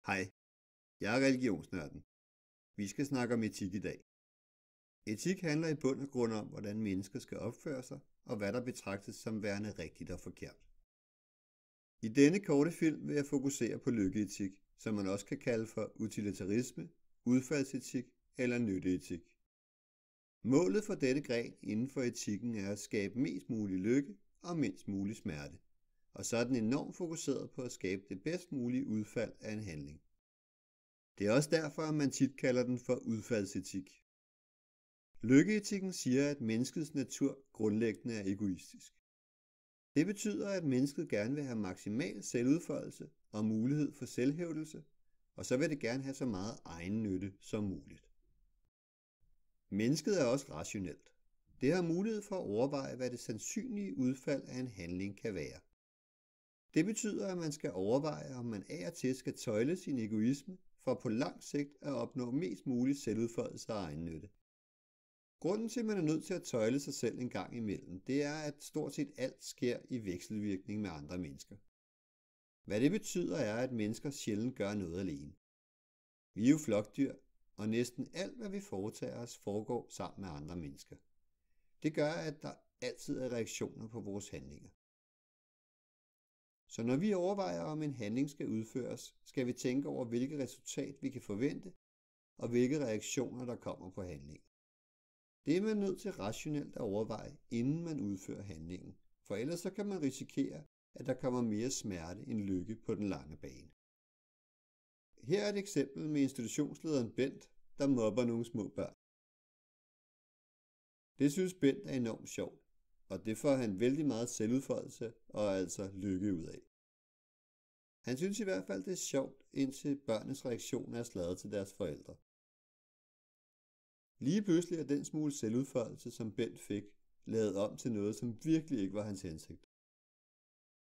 Hej, jeg er religionsnørden. Vi skal snakke om etik i dag. Etik handler i bund og grund om, hvordan mennesker skal opføre sig, og hvad der betragtes som værende rigtigt og forkert. I denne korte film vil jeg fokusere på lykkeetik, som man også kan kalde for utilitarisme, udfaldsetik eller nytteetik. Målet for dette gren inden for etikken er at skabe mest mulig lykke og mindst mulig smerte, og så er den enormt fokuseret på at skabe det bedst mulige udfald af en handling. Det er også derfor, at man tit kalder den for udfaldsetik. Lykkeetikken siger, at menneskets natur grundlæggende er egoistisk. Det betyder, at mennesket gerne vil have maksimal selvudfoldelse og mulighed for selvhævdelse, og så vil det gerne have så meget egen nytte som muligt. Mennesket er også rationelt. Det har mulighed for at overveje, hvad det sandsynlige udfald af en handling kan være. Det betyder, at man skal overveje, om man af og til skal tøjle sin egoisme for på lang sigt at opnå mest mulig selvudfoldelse og egen nytte. Grunden til, at man er nødt til at tøjle sig selv en gang imellem, det er, at stort set alt sker i vekselvirkning med andre mennesker. Hvad det betyder er, at mennesker sjældent gør noget alene. Vi er jo flokdyr, og næsten alt, hvad vi foretager os, foregår sammen med andre mennesker. Det gør, at der altid er reaktioner på vores handlinger. Så når vi overvejer, om en handling skal udføres, skal vi tænke over, hvilket resultat vi kan forvente, og hvilke reaktioner der kommer på handlingen. Det er man nødt til rationelt at overveje, inden man udfører handlingen, for ellers så kan man risikere, at der kommer mere smerte end lykke på den lange bane. Her er et eksempel med institutionslederen Bent, der mobber nogle små børn. Det synes Bent er enormt sjovt, og det får han vældig meget selvudfoldelse og altså lykke ud af. Han synes i hvert fald, det er sjovt, indtil børnenes reaktion er sladret til deres forældre. Lige pludselig er den smule selvudfoldelse, som Bent fik, lavet om til noget, som virkelig ikke var hans hensigt.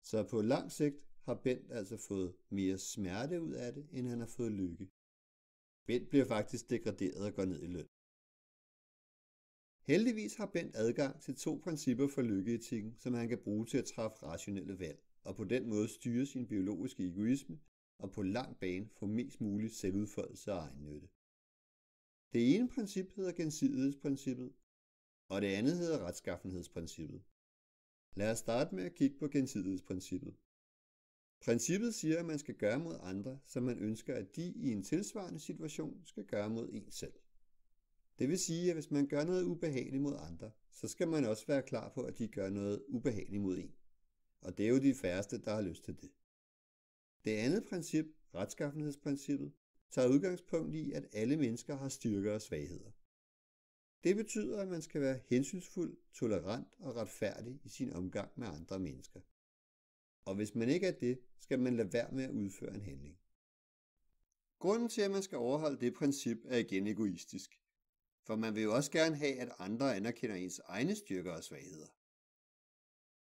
Så på lang sigt har Bent altså fået mere smerte ud af det, end han har fået lykke. Bent bliver faktisk degraderet og går ned i løn. Heldigvis har Bent adgang til 2 principper for lykkeetikken, som han kan bruge til at træffe rationelle valg, og på den måde styre sin biologiske egoisme, og på lang bane få mest mulig selvudfoldelse og egen nytte. Det ene princip hedder gensidighedsprincippet, og det andet hedder retskaffenhedsprincippet. Lad os starte med at kigge på gensidighedsprincippet. Princippet siger, at man skal gøre mod andre, som man ønsker, at de i en tilsvarende situation skal gøre mod en selv. Det vil sige, at hvis man gør noget ubehageligt mod andre, så skal man også være klar på, at de gør noget ubehageligt mod en. Og det er jo de færreste, der har lyst til det. Det andet princip, retskaffenhedsprincippet, tager udgangspunkt i, at alle mennesker har styrker og svagheder. Det betyder, at man skal være hensynsfuld, tolerant og retfærdig i sin omgang med andre mennesker. Og hvis man ikke er det, skal man lade være med at udføre en handling. Grunden til, at man skal overholde det princip, er igen egoistisk. For man vil jo også gerne have, at andre anerkender ens egne styrker og svagheder.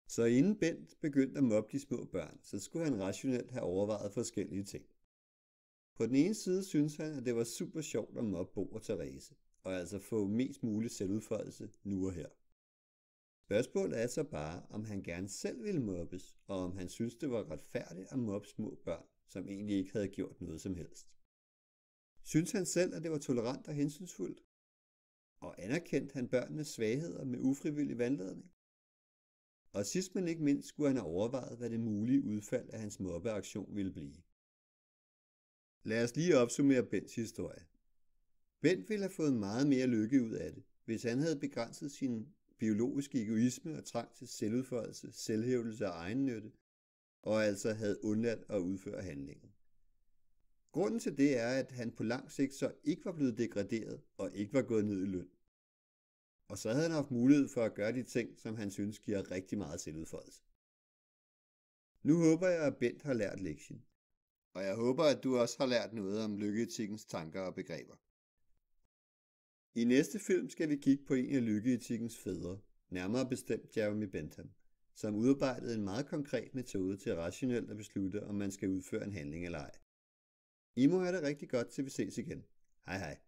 Så inden Bent begyndte at mobbe de små børn, så skulle han rationelt have overvejet forskellige ting. På den ene side synes han, at det var super sjovt at mobbe Bo og Therese, og altså få mest mulig selvudfoldelse nu og her. Spørgsmålet er så bare, om han gerne selv ville mobbes, og om han synes, det var retfærdigt at mobbe små børn, som egentlig ikke havde gjort noget som helst. Synes han selv, at det var tolerant og hensynsfuldt? Og anerkendte han børnenes svagheder med ufrivillig vandladning? Og sidst men ikke mindst skulle han have overvejet, hvad det mulige udfald af hans mobbeaktion ville blive. Lad os lige opsummere Bents historie. Bent ville have fået meget mere lykke ud af det, hvis han havde begrænset sin biologiske egoisme og trang til selvudfoldelse, selvhævdelse og egennytte, og altså havde undladt at udføre handlingen. Grunden til det er, at han på lang sigt så ikke var blevet degraderet og ikke var gået ned i løn. Og så havde han haft mulighed for at gøre de ting, som han synes giver rigtig meget selvudfoldelse. Nu håber jeg, at Bent har lært lektien. Og jeg håber, at du også har lært noget om lykkeetikkens tanker og begreber. I næste film skal vi kigge på en af lykkeetikkens fædre, nærmere bestemt Jeremy Bentham, som udarbejdede en meget konkret metode til rationelt at beslutte, om man skal udføre en handling eller ej. I må have det rigtig godt, til vi ses igen. Hej hej.